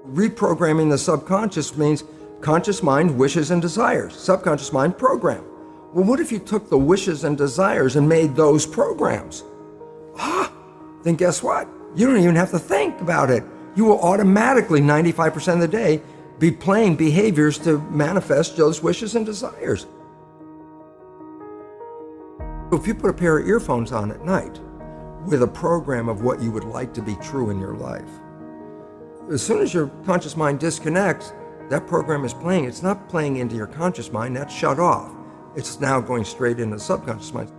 Reprogramming the subconscious means conscious mind, wishes and desires, subconscious mind, program. Well, what if you took the wishes and desires and made those programs? Then guess what? You don't even have to think about it. You will automatically, 95% of the day, be playing behaviors to manifest those wishes and desires. If you put a pair of earphones on at night with a program of what you would like to be true in your life, as soon as your conscious mind disconnects, that program is playing. It's not playing into your conscious mind, that's shut off. It's now going straight into the subconscious mind.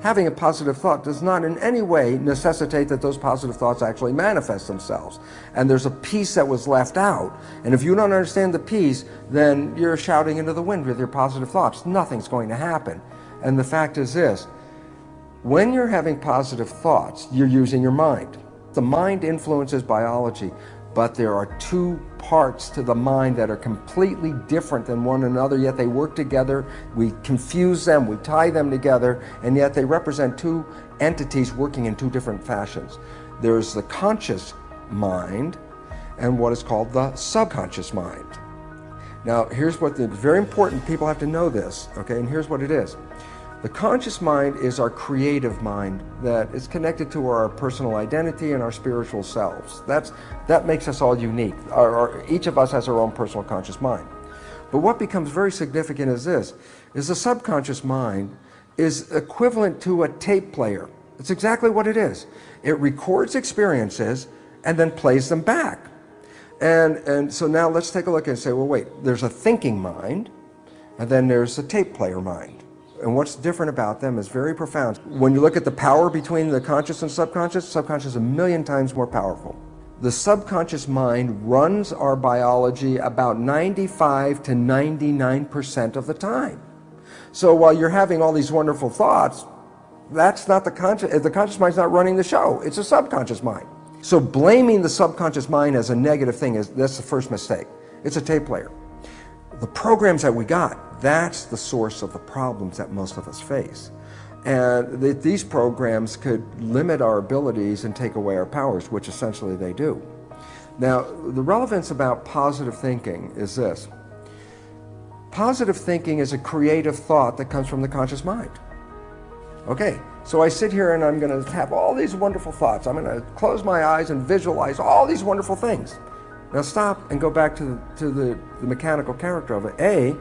Having a positive thought does not in any way necessitate that those positive thoughts actually manifest themselves. And there's a piece that was left out. And if you don't understand the piece, then you're shouting into the wind with your positive thoughts. Nothing's going to happen. And the fact is this, when you're having positive thoughts, you're using your mind. The mind influences biology, but there are two parts to the mind that are completely different than one another, yet they work together. We confuse them, we tie them together, and yet they represent two entities working in two different fashions. There's the conscious mind and what is called the subconscious mind. Now, here's what it's very important, people have to know this, okay, and here's what it is. The conscious mind is our creative mind that is connected to our personal identity and our spiritual selves. That makes us all unique. Each of us has our own personal conscious mind. But what becomes very significant is this, is the subconscious mind is equivalent to a tape player. It's exactly what it is. It records experiences and then plays them back. And so now let's take a look and say, well, wait, there's a thinking mind, and then there's a tape player mind. And what's different about them is very profound. When you look at the power between the conscious and subconscious is 1,000,000 times more powerful. The subconscious mind runs our biology about 95 to 99% of the time. So while you're having all these wonderful thoughts, that's not the conscious mind's not running the show. It's a subconscious mind. So blaming the subconscious mind as a negative thing that's the first mistake. It's a tape player. The programs that we got, that's the source of the problems that most of us face. And these programs could limit our abilities and take away our powers, which essentially they do. Now, the relevance about positive thinking is this. Positive thinking is a creative thought that comes from the conscious mind. Okay, so I sit here and I'm going to have all these wonderful thoughts. I'm going to close my eyes and visualize all these wonderful things. Now stop and go back to the mechanical character of it.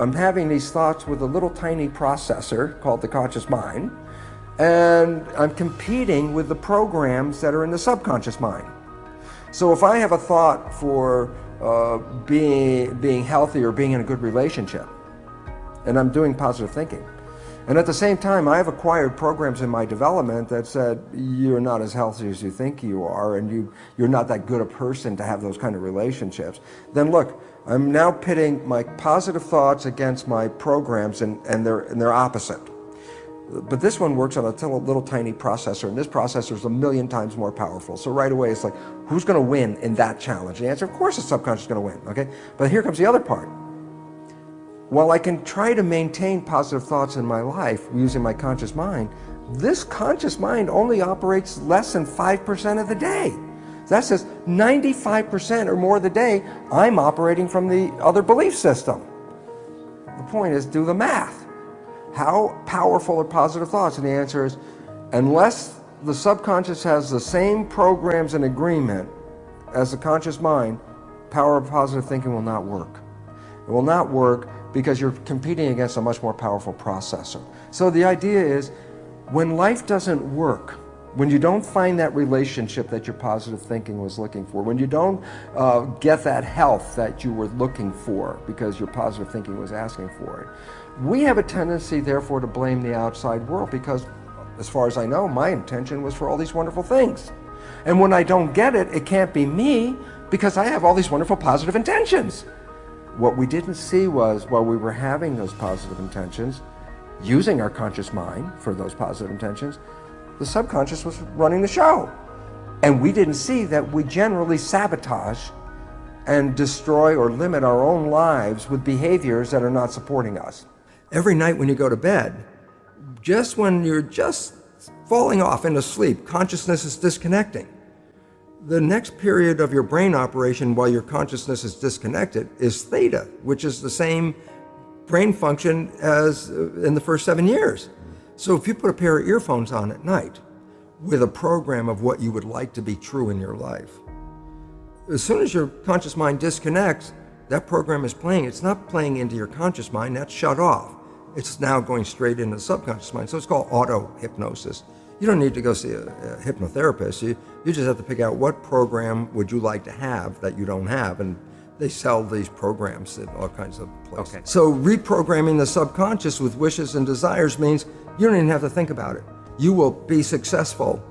I'm having these thoughts with a little tiny processor called the conscious mind, and I'm competing with the programs that are in the subconscious mind. So if I have a thought for being healthy or being in a good relationship, and I'm doing positive thinking, and at the same time I have acquired programs in my development that said you're not as healthy as you think you are, and you're not that good a person to have those kind of relationships, then look, I'm now pitting my positive thoughts against my programs, and they're opposite. But this one works on a little tiny processor, and this processor is 1,000,000 times more powerful. So right away it's like, who's going to win in that challenge? The answer, of course, the subconscious is going to win. Okay, but here comes the other part. While I can try to maintain positive thoughts in my life using my conscious mind, this conscious mind only operates less than 5% of the day. That says 95% or more of the day, I'm operating from the other belief system. The point is, do the math. How powerful are positive thoughts? And the answer is, unless the subconscious has the same programs in agreement as the conscious mind, power of positive thinking will not work. It will not work because you're competing against a much more powerful processor. So the idea is, when life doesn't work, when you don't find that relationship that your positive thinking was looking for, when you don't get that health that you were looking for because your positive thinking was asking for it, we have a tendency, therefore, to blame the outside world because, as far as I know, my intention was for all these wonderful things. And when I don't get it, it can't be me because I have all these wonderful positive intentions. What we didn't see was, while we were having those positive intentions, using our conscious mind for those positive intentions, the subconscious was running the show. And we didn't see that we generally sabotage and destroy or limit our own lives with behaviors that are not supporting us. Every night when you go to bed, just when you're just falling off into sleep, consciousness is disconnecting. The next period of your brain operation while your consciousness is disconnected is theta, which is the same brain function as in the first 7 years. So if you put a pair of earphones on at night with a program of what you would like to be true in your life, as soon as your conscious mind disconnects, that program is playing. It's not playing into your conscious mind, that's shut off. It's now going straight into the subconscious mind. So it's called auto-hypnosis. You don't need to go see a hypnotherapist. You just have to pick out what program would you like to have that you don't have. And they sell these programs in all kinds of places. Okay. So reprogramming the subconscious with wishes and desires means you don't even have to think about it. You will be successful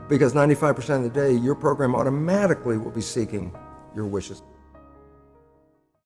because 95% of the day, your program automatically will be seeking your wishes.